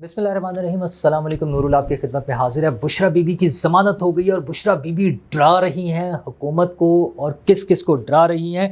بسم اللہ الرحمن الرحیم، السلام علیکم، نور اللہ آپ کی خدمت میں حاضر ہے۔ بشریٰ بی بی کی ضمانت ہو گئی ہے اور بشریٰ بی بی ڈرا رہی ہیں حکومت کو، اور کس کس کو ڈرا رہی ہیں۔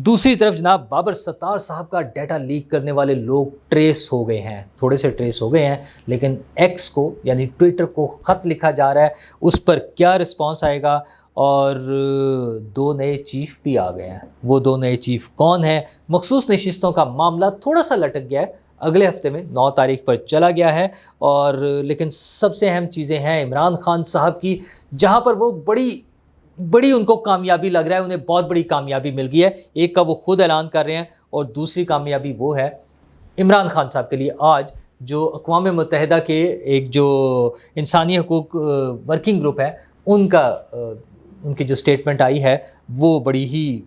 دوسری طرف جناب بابر ستار صاحب کا ڈیٹا لیک کرنے والے لوگ ٹریس ہو گئے ہیں، تھوڑے سے ٹریس ہو گئے ہیں، لیکن ایکس کو یعنی ٹویٹر کو خط لکھا جا رہا ہے، اس پر کیا رسپانس آئے گا۔ اور دو نئے چیف بھی آ گئے ہیں، وہ دو نئے چیف کون ہیں؟ مخصوص نشستوں کا معاملہ تھوڑا سا لٹک گیا ہے، اگلے ہفتے میں 9 تاریخ پر چلا گیا ہے، اور لیکن سب سے اہم چیزیں ہیں عمران خان صاحب کی، جہاں پر وہ بڑی ان کو کامیابی لگ رہا ہے، انہیں بہت بڑی کامیابی مل گئی ہے۔ ایک کا وہ خود اعلان کر رہے ہیں، اور دوسری کامیابی وہ ہے عمران خان صاحب کے لیے آج جو اقوام متحدہ کے ایک جو انسانی حقوق ورکنگ گروپ ہے، ان کی جو سٹیٹمنٹ آئی ہے وہ بڑی ہی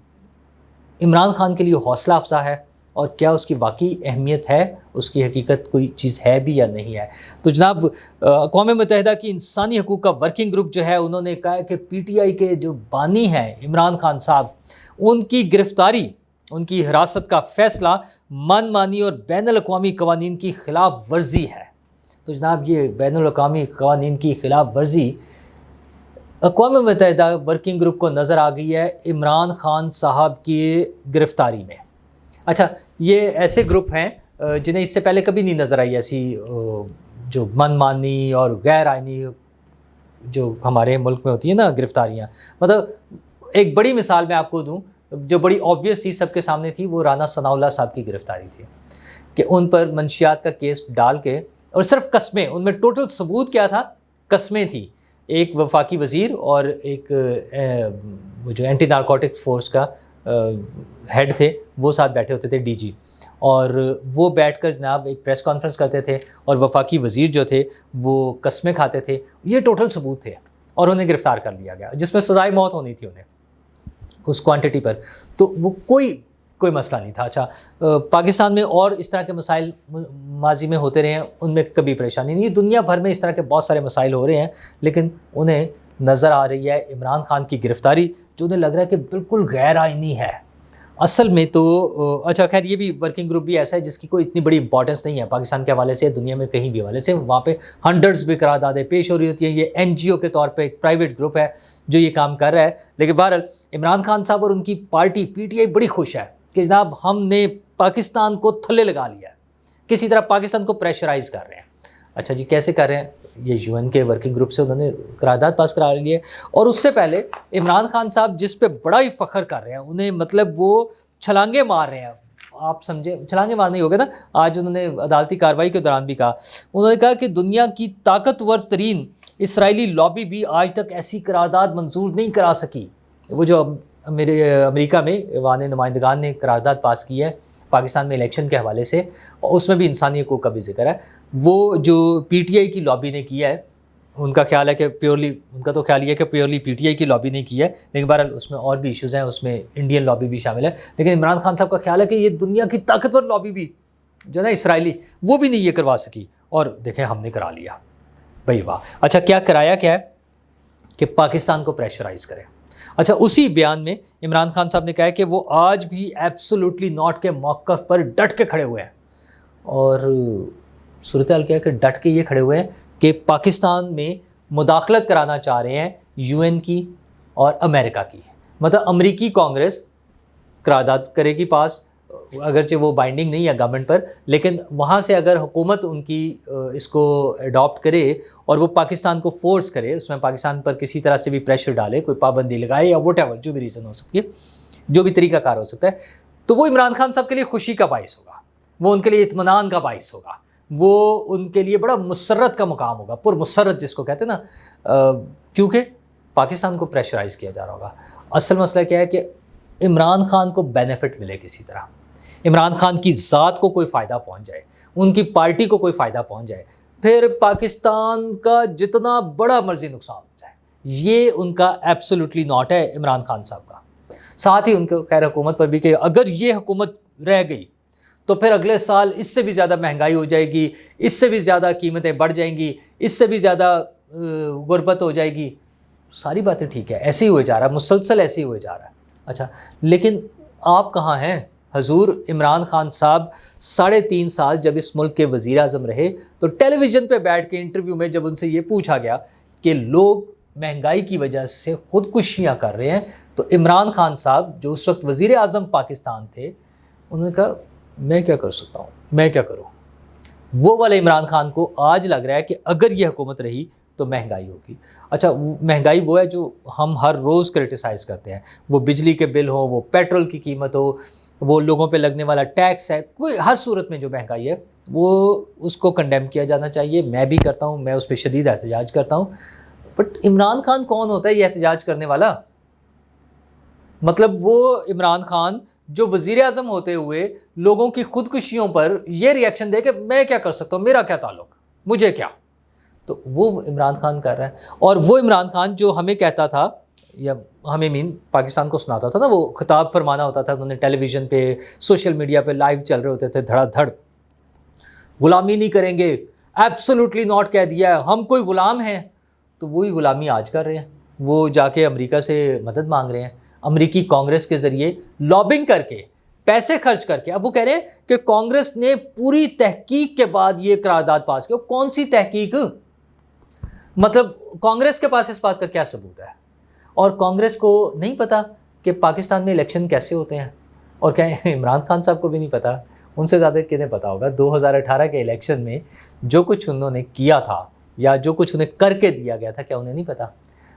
عمران خان کے لیے حوصلہ افزا ہے، اور کیا اس کی واقعی اہمیت ہے، اس کی حقیقت کوئی چیز ہے بھی یا نہیں ہے۔ تو جناب اقوام متحدہ کی انسانی حقوق کا ورکنگ گروپ جو ہے، انہوں نے کہا ہے کہ پی ٹی آئی کے جو بانی ہیں عمران خان صاحب، ان کی گرفتاری، ان کی حراست کا فیصلہ من مانی اور بین الاقوامی قوانین کی خلاف ورزی ہے۔ تو جناب یہ بین الاقوامی قوانین کی خلاف ورزی اقوام متحدہ ورکنگ گروپ کو نظر آ گئی ہے عمران خان صاحب کی گرفتاری میں۔ اچھا، یہ ایسے گروپ ہیں جنہیں اس سے پہلے کبھی نہیں نظر آئی ایسی جو من مانی اور غیر آئینی جو ہمارے ملک میں ہوتی ہیں نا گرفتاریاں۔ مطلب ایک بڑی مثال میں آپ کو دوں جو بڑی آبویس تھی، سب کے سامنے تھی، وہ رانا ثناء اللہ صاحب کی گرفتاری تھی کہ ان پر منشیات کا کیس ڈال کے، اور صرف قسمیں، ان میں ٹوٹل ثبوت کیا تھا؟ قسمیں تھی۔ ایک وفاقی وزیر اور ایک وہ جو اینٹی نارکوٹک فورس کا ہیڈ تھے، وہ ساتھ بیٹھے ہوتے تھے، ڈی جی، اور وہ بیٹھ کر جناب ایک پریس کانفرنس کرتے تھے، اور وفاقی وزیر جو تھے وہ قسمیں کھاتے تھے۔ یہ ٹوٹل ثبوت تھے، اور انہیں گرفتار کر لیا گیا، جس میں سزائے موت ہونی تھی انہیں اس کوانٹٹی پر۔ تو وہ کوئی مسئلہ نہیں تھا۔ اچھا، پاکستان میں اور اس طرح کے مسائل ماضی میں ہوتے رہے ہیں، ان میں کبھی پریشانی نہیں۔ دنیا بھر میں اس طرح کے بہت سارے مسائل ہو رہے ہیں، لیکن انہیں نظر آ رہی ہے عمران خان کی گرفتاری، جو انہیں لگ رہا ہے کہ بالکل غیر آئینی ہے اصل میں۔ تو اچھا خیر، یہ بھی ورکنگ گروپ بھی ایسا ہے جس کی کوئی اتنی بڑی امپورٹنس نہیں ہے پاکستان کے حوالے سے، دنیا میں کہیں بھی حوالے سے۔ وہاں پہ ہنڈریڈز بھی قراردادیں پیش ہو رہی ہوتی ہیں۔ یہ این جی او کے طور پہ ایک پرائیویٹ گروپ ہے جو یہ کام کر رہا ہے، لیکن بہرحال عمران خان صاحب اور ان کی پارٹی پی ٹی آئی بڑی خوش ہے کہ جناب ہم نے پاکستان کو تھلے لگا لیا ہے، کسی طرح پاکستان کو پریشرائز کر رہے ہیں۔ اچھا جی، کیسے کر رہے ہیں؟ یہ یو این کے ورکنگ گروپ سے انہوں نے قرارداد پاس کرا لی ہے، اور اس سے پہلے عمران خان صاحب جس پہ بڑا ہی فخر کر رہے ہیں، انہیں مطلب وہ چھلانگیں مار رہے ہیں، آپ سمجھے، چھلانگیں مارنے ہو گیا نا۔ آج انہوں نے عدالتی کارروائی کے دوران بھی کہا، انہوں نے کہا کہ دنیا کی طاقتور ترین اسرائیلی لابی بھی آج تک ایسی قرارداد منظور نہیں کرا سکی۔ وہ جو امریکہ میں ایوان نمائندگان نے قرارداد پاس کی ہے پاکستان میں الیکشن کے حوالے سے، اور اس میں بھی انسانی حقوق کا بھی ذکر ہے، وہ جو پی ٹی آئی کی لابی نے کیا ہے، ان کا خیال ہے کہ ان کا تو خیال یہ ہے کہ پیورلی پی ٹی آئی کی لابی نے کی ہے، لیکن بہرحال اس میں اور بھی ایشوز ہیں، اس میں انڈین لابی بھی شامل ہے، لیکن عمران خان صاحب کا خیال ہے کہ یہ دنیا کی طاقتور لابی بھی جو ہے نا اسرائیلی، وہ بھی نہیں یہ کروا سکی، اور دیکھیں ہم نے کرا لیا بھائی واہ۔ اچھا، کیا کرایا کیا ہے کہ پاکستان کو پریشرائز کرے۔ اچھا، اسی بیان میں عمران خان صاحب نے کہا ہے کہ وہ آج بھی ایبسولوٹلی ناٹ کے موقف پر ڈٹ کے کھڑے ہوئے ہیں، اور صورتحال کیا ہے کہ ڈٹ کے یہ کھڑے ہوئے ہیں کہ پاکستان میں مداخلت کرانا چاہ رہے ہیں یو این کی اور امریکہ کی۔ مطلب امریکی کانگریس قرارداد کرے گی پاس، اگرچہ وہ بائنڈنگ نہیں ہے گورنمنٹ پر، لیکن وہاں سے اگر حکومت ان کی اس کو اڈاپٹ کرے اور وہ پاکستان کو فورس کرے، اس میں پاکستان پر کسی طرح سے بھی پریشر ڈالے، کوئی پابندی لگائے یا وٹ ایور، جو بھی ریزن ہو سکتی ہے، جو بھی طریقہ کار ہو سکتا ہے، تو وہ عمران خان صاحب کے لیے خوشی کا باعث ہوگا، وہ ان کے لیے اطمینان کا باعث ہوگا، وہ ان کے لیے بڑا مسرت کا مقام ہوگا، پر مسرت جس کو کہتے ہیں نا، کیونکہ پاکستان کو پریشرائز کیا جا رہا ہوگا۔ اصل مسئلہ کیا ہے کہ عمران خان کو بینیفٹ ملے، کسی طرح عمران خان کی ذات کو کوئی فائدہ پہنچ جائے، ان کی پارٹی کو کوئی فائدہ پہنچ جائے، پھر پاکستان کا جتنا بڑا مرضی نقصان ہو جائے، یہ ان کا ایبسولوٹلی ناٹ ہے عمران خان صاحب کا۔ ساتھ ہی ان کو خیر حکومت پر بھی کہ اگر یہ حکومت رہ گئی تو پھر اگلے سال اس سے بھی زیادہ مہنگائی ہو جائے گی، اس سے بھی زیادہ قیمتیں بڑھ جائیں گی، اس سے بھی زیادہ غربت ہو جائے گی۔ ساری باتیں ٹھیک ہے، ایسے ہی ہوئے جا رہا ہے، مسلسل ایسے ہی ہوئے جا رہا ہے۔ اچھا، لیکن آپ کہاں ہیں حضور عمران خان صاحب 3.5 سال جب اس ملک کے وزیر اعظم رہے تو ٹیلی ویژن پہ بیٹھ کے انٹرویو میں جب ان سے یہ پوچھا گیا کہ لوگ مہنگائی کی وجہ سے خودکشیاں کر رہے ہیں تو عمران خان صاحب جو اس وقت وزیر اعظم پاکستان تھے انہوں نے کہا میں کیا کر سکتا ہوں، میں کیا کروں۔ وہ والے عمران خان کو آج لگ رہا ہے کہ اگر یہ حکومت رہی تو مہنگائی ہوگی۔ اچھا مہنگائی وہ ہے جو ہم ہر روز کرٹیسائز کرتے ہیں، وہ بجلی کے بل ہو، وہ پیٹرول کی قیمت ہو، وہ لوگوں پہ لگنے والا ٹیکس ہے، کوئی ہر صورت میں جو مہنگائی ہے وہ اس کو کنڈیم کیا جانا چاہیے۔ میں بھی کرتا ہوں، میں اس پہ شدید احتجاج کرتا ہوں، بٹ عمران خان کون ہوتا ہے یہ احتجاج کرنے والا؟ مطلب وہ عمران خان جو وزیر اعظم ہوتے ہوئے لوگوں کی خودکشیوں پر یہ ریئیکشن دے کہ میں کیا کر سکتا ہوں، میرا کیا تعلق، مجھے کیا، تو وہ عمران خان کر رہا ہے۔ اور وہ عمران خان جو ہمیں کہتا تھا یا ہمیں پاکستان کو سناتا تھا نا، وہ خطاب فرمانا ہوتا تھا، انہوں نے ٹیلی ویژن پہ سوشل میڈیا پہ لائیو چل رہے ہوتے تھے دھڑا دھڑ، غلامی نہیں کریں گے، ایبسولوٹلی ناٹ کہہ دیا ہے، ہم کوئی غلام ہیں، تو وہی غلامی آج کر رہے ہیں۔ وہ جا کے امریکہ سے مدد مانگ رہے ہیں، امریکی کانگریس کے ذریعے لابنگ کر کے، پیسے خرچ کر کے۔ اب وہ کہہ رہے ہیں کہ کانگریس نے پوری تحقیق کے بعد یہ قرارداد پاس کی۔ کون سی تحقیق؟ مطلب کانگریس کے پاس اس بات کا کیا ثبوت ہے؟ اور کانگریس کو نہیں پتا کہ پاکستان میں الیکشن کیسے ہوتے ہیں، اور کیا عمران خان صاحب کو بھی نہیں پتا؟ ان سے زیادہ کنہیں پتا ہوگا 2018 کے الیکشن میں جو کچھ انہوں نے کیا تھا یا جو کچھ انہیں کر کے دیا گیا تھا، کیا انہیں نہیں پتا؟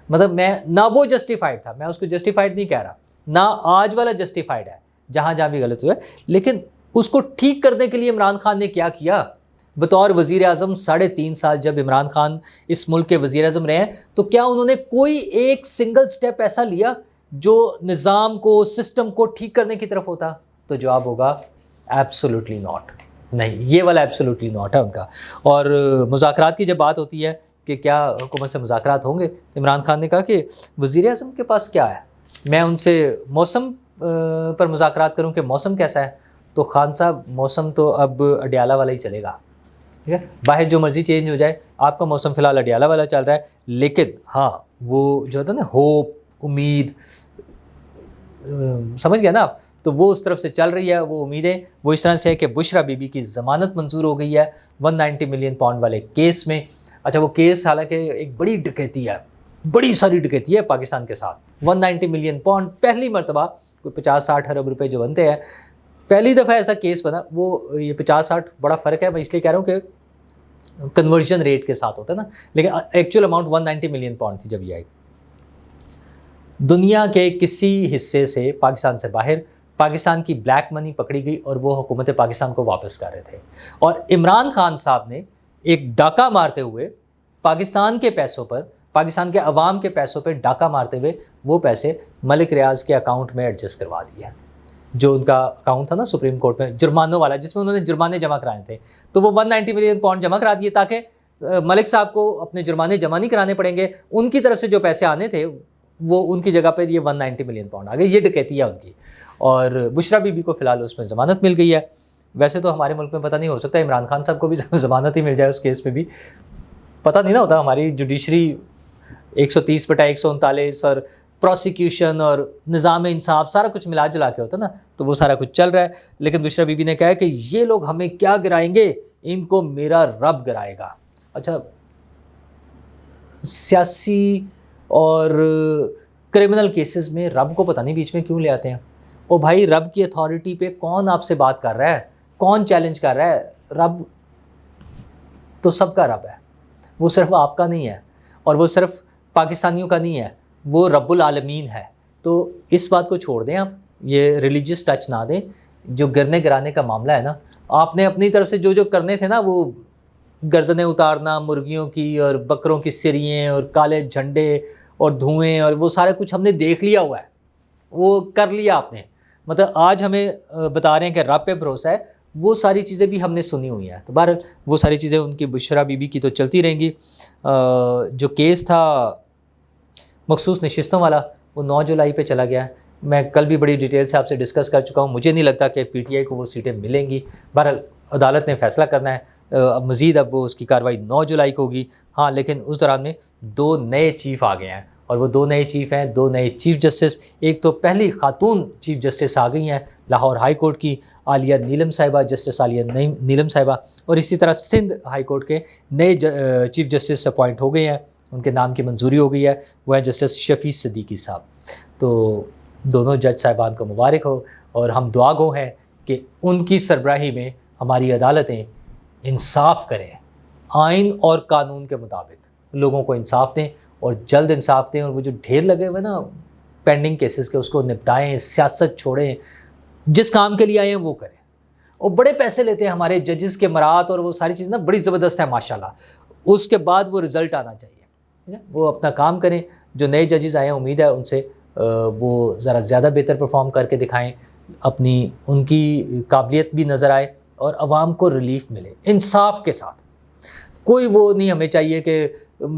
مطلب میں نہ وہ جسٹیفائڈ تھا، میں اس کو جسٹیفائڈ نہیں کہہ رہا، نہ آج والا جسٹیفائڈ ہے، جہاں جہاں بھی غلط ہوا ہے، لیکن اس کو ٹھیک کرنے کے لیے عمران خان نے کیا کیا؟ بطور وزیر اعظم 3.5 سال جب عمران خان اس ملک کے وزیر اعظم رہے ہیں تو کیا انہوں نے کوئی ایک سنگل سٹیپ ایسا لیا جو نظام کو، سسٹم کو ٹھیک کرنے کی طرف ہوتا؟ تو جواب ہوگا ایبسولوٹلی ناٹ، نہیں، یہ والا ایبسولوٹلی ناٹ ہے ان کا۔ اور مذاکرات کی جب بات ہوتی ہے کہ کیا حکومت سے مذاکرات ہوں گے، عمران خان نے کہا کہ وزیر اعظم کے پاس کیا ہے، میں ان سے موسم پر مذاکرات کروں کہ موسم کیسا ہے، تو خان صاحب موسم تو اب اڈیالہ والا ہی چلے گا، ٹھیک ہے، باہر جو مرضی چینج ہو جائے، آپ کا موسم فی الحال اڈیالہ والا چل رہا ہے، لیکن ہاں وہ جو ہوتا ہے نا ہوپ، امید، سمجھ گیا نا آپ، تو وہ اس طرف سے چل رہی ہے، وہ امیدیں وہ اس طرح سے ہے کہ بشرا بی بی کی ضمانت منظور ہو گئی ہے 190 ملین پاؤنڈ والے کیس میں۔ اچھا وہ کیس حالانکہ ایک بڑی ڈکیتی ہے، بڑی ساری ڈکیتی ہے پاکستان کے ساتھ، 190 ملین پاؤنڈ پہلی مرتبہ، کوئی 50-60 ارب روپے جو بنتے ہیں، پہلی دفعہ ایسا کیس بنا۔ وہ یہ 50-60 بڑا فرق ہے، میں اس لیے کہہ رہا ہوں کہ کنورژن ریٹ کے ساتھ ہوتا ہے نا، لیکن ایکچوئل اماؤنٹ 190 ملین پاؤنڈ تھی جب یہ آئی۔ دنیا کے کسی حصے سے، پاکستان سے باہر، پاکستان کی بلیک منی پکڑی گئی اور وہ حکومت پاکستان کو واپس کر رہے تھے، اور عمران خان صاحب نے ایک ڈاکہ مارتے ہوئے پاکستان کے پیسوں پر، پاکستان کے عوام کے پیسوں پہ ڈاکہ مارتے ہوئے وہ پیسے ملک ریاض کے اکاؤنٹ میں ایڈجسٹ کروا دیے، جو ان کا اکاؤنٹ تھا نا سپریم کورٹ میں جرمانوں والا، جس میں انہوں نے جرمانے جمع کرائے تھے، تو وہ 190 ملین پاؤنڈ جمع کرا دیے تاکہ ملک صاحب کو اپنے جرمانے جمع نہیں کرانے پڑیں گے، ان کی طرف سے جو پیسے آنے تھے وہ ان کی جگہ پر یہ 190 ملین پاؤنڈ آ گئے۔ یہ ڈکیتی ہے ان کی، اور بشرا بی بی کو فی الحال اس میں ضمانت مل گئی ہے۔ ویسے تو ہمارے ملک میں پتہ نہیں، ہو سکتا ہے عمران خان صاحب کو بھی ضمانت ہی مل جائے اس کیس میں بھی، پتہ نہیں نا ہوتا، ہماری جوڈیشری 130/139 اور پروسیکیوشن اور نظام انصاف سارا کچھ ملا جلا کے ہوتا نا، تو وہ سارا کچھ چل رہا ہے۔ لیکن بشرا بی بی نے کہا ہے کہ یہ لوگ ہمیں کیا گرائیں گے، ان کو میرا رب گرائے گا۔ اچھا سیاسی اور کرمنل کیسز میں رب کو پتہ نہیں بیچ میں کیوں لے آتے ہیں؟ او بھائی، رب کی اتھارٹی پہ کون آپ سے بات کر رہا ہے، کون چیلنج کر رہا ہے؟ رب تو سب کا رب ہے، وہ صرف آپ کا نہیں ہے، اور وہ صرف پاکستانیوں کا نہیں ہے، وہ رب العالمین ہے۔ تو اس بات کو چھوڑ دیں، آپ یہ ریلیجیس ٹچ نہ دیں۔ جو گرنے گرانے کا معاملہ ہے نا، آپ نے اپنی طرف سے جو کرنے تھے نا، وہ گردنیں اتارنا مرغیوں کی اور بکروں کی سرییں اور کالے جھنڈے اور دھوئیں، اور وہ سارا کچھ ہم نے دیکھ لیا ہوا ہے، وہ کر لیا آپ نے۔ مطلب آج ہمیں بتا رہے ہیں کہ رب پہ بھروسہ ہے، وہ ساری چیزیں بھی ہم نے سنی ہوئی ہیں۔ تو بہرحال وہ ساری چیزیں ان کی بشرا بی بی کی تو چلتی رہیں گی۔ جو کیس تھا مخصوص نشستوں والا، وہ 9 جولائی پہ چلا گیا ہے۔ میں کل بھی بڑی ڈیٹیل سے آپ سے ڈسکس کر چکا ہوں، مجھے نہیں لگتا کہ پی ٹی آئی کو وہ سیٹیں ملیں گی۔ بہرحال عدالت نے فیصلہ کرنا ہے، اب وہ اس کی کارروائی 9 جولائی کو ہوگی۔ ہاں لیکن اس دوران میں 2 نئے چیف آ گئے ہیں، اور وہ 2 نئے چیف ہیں، 2 نئے چیف جسٹس. ایک تو پہلی خاتون چیف جسٹس آ گئی ہیں لاہور ہائی کورٹ کی، عالیہ نیلم صاحبہ، جسٹس عالیہ نیلم صاحبہ. اور اسی طرح سندھ ہائی کورٹ کے نئے چیف جسٹس اپوائنٹ ہو گئے ہیں، ان کے نام کی منظوری ہو گئی ہے، وہ ہیں جسٹس شفیع صدیقی صاحب. تو دونوں جج صاحبان کو مبارک ہو، اور ہم دعا گو ہیں کہ ان کی سربراہی میں ہماری عدالتیں انصاف کریں، آئین اور قانون کے مطابق لوگوں کو انصاف دیں، اور جلد انصاف دیں. اور وہ جو ڈھیر لگے ہوئے نا پینڈنگ کیسز کے، اس کو نپٹائیں، سیاست چھوڑیں، جس کام کے لیے آئے ہیں وہ کریں. اور بڑے پیسے لیتے ہیں ہمارے ججز کے مرات، اور وہ ساری چیزیں نا بڑی زبردست ہیں ماشاءاللہ. اس کے بعد وہ رزلٹ آنا چاہیے، وہ اپنا کام کریں. جو نئے ججز آئے ہیں امید ہے ان سے وہ ذرا زیادہ بہتر پرفارم کر کے دکھائیں، ان کی قابلیت بھی نظر آئے، اور عوام کو ریلیف ملے انصاف کے ساتھ. کوئی وہ نہیں ہمیں چاہیے کہ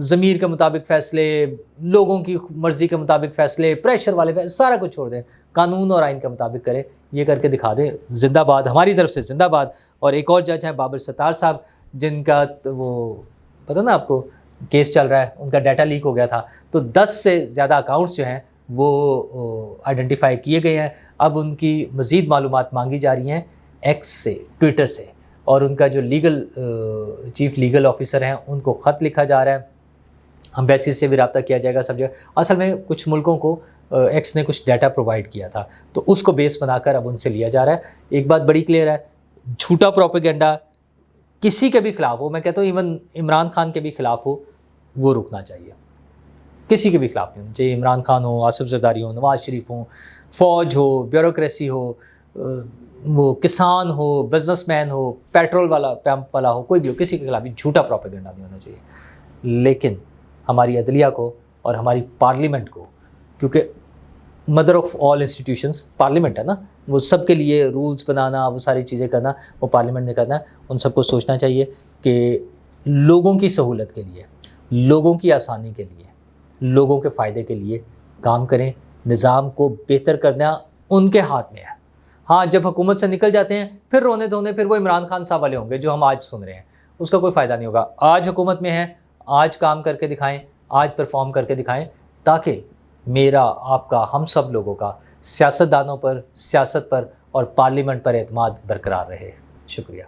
ضمیر کے مطابق فیصلے، لوگوں کی مرضی کے مطابق فیصلے، پریشر والے فیصلے، سارا کچھ چھوڑ دیں، قانون اور آئین کے مطابق کریں. یہ کر کے دکھا دیں. زندہ باد، ہماری طرف سے زندہ باد. اور ایک اور جج ہیں بابر ستار صاحب، جن کا وہ پتہ نا آپ کو کیس چل رہا ہے، ان کا ڈیٹا لیک ہو گیا تھا، تو 10 سے زیادہ اکاؤنٹس جو ہیں وہ آئیڈینٹیفائی کیے گئے ہیں. اب ان کی مزید معلومات مانگی جا رہی ہیں ایکس سے، ٹویٹر سے، اور ان کا جو چیف لیگل آفیسر ہیں ان کو خط لکھا جا رہا ہے. امبیسی سے بھی رابطہ کیا جائے گا سب جگہ. اصل میں کچھ ملکوں کو ایکس نے کچھ ڈیٹا پرووائڈ کیا تھا، تو اس کو بیس بنا کر اب ان سے لیا جا رہا ہے. ایک بات بڑی کلیئر ہے، جھوٹا پروپیگنڈا کسی کے بھی خلاف ہو، میں کہتا ہوں ایون عمران خان کے بھی خلاف ہو، وہ رکنا چاہیے. کسی کے بھی خلاف نہیں ہونا چاہیے. عمران خان ہو، آصف زرداری ہو، نواز شریف ہوں، فوج ہو، بیوروکریسی ہو، وہ کسان ہو، بزنس مین ہو، پیٹرول والا، پمپ والا ہو، کوئی بھی ہو، کسی کے خلاف بھی جھوٹا پروپیگنڈا نہیں ہونا چاہیے. لیکن ہماری عدلیہ کو اور ہماری پارلیمنٹ کو، کیونکہ mother of all institutions parliament ہے نا، وہ سب کے لیے رولز بنانا، وہ ساری چیزیں کرنا وہ پارلیمنٹ نے کرنا ہے. ان سب کو سوچنا چاہیے کہ لوگوں کی سہولت کے لیے، لوگوں کی آسانی کے لیے، لوگوں کے فائدے کے لیے کام کریں. نظام کو بہتر کرنا ان کے ہاتھ میں ہے. ہاں جب حکومت سے نکل جاتے ہیں پھر رونے دھونے پھر وہ عمران خان صاحب والے ہوں گے جو ہم آج سن رہے ہیں، اس کا کوئی فائدہ نہیں ہوگا. آج حکومت میں ہیں، آج کام کر کے دکھائیں، آج پرفارم کر کے دکھائیں، تاکہ میرا، آپ کا، ہم سب لوگوں کا سیاستدانوں پر، سیاست پر اور پارلیمنٹ پر اعتماد برقرار رہے. شکریہ.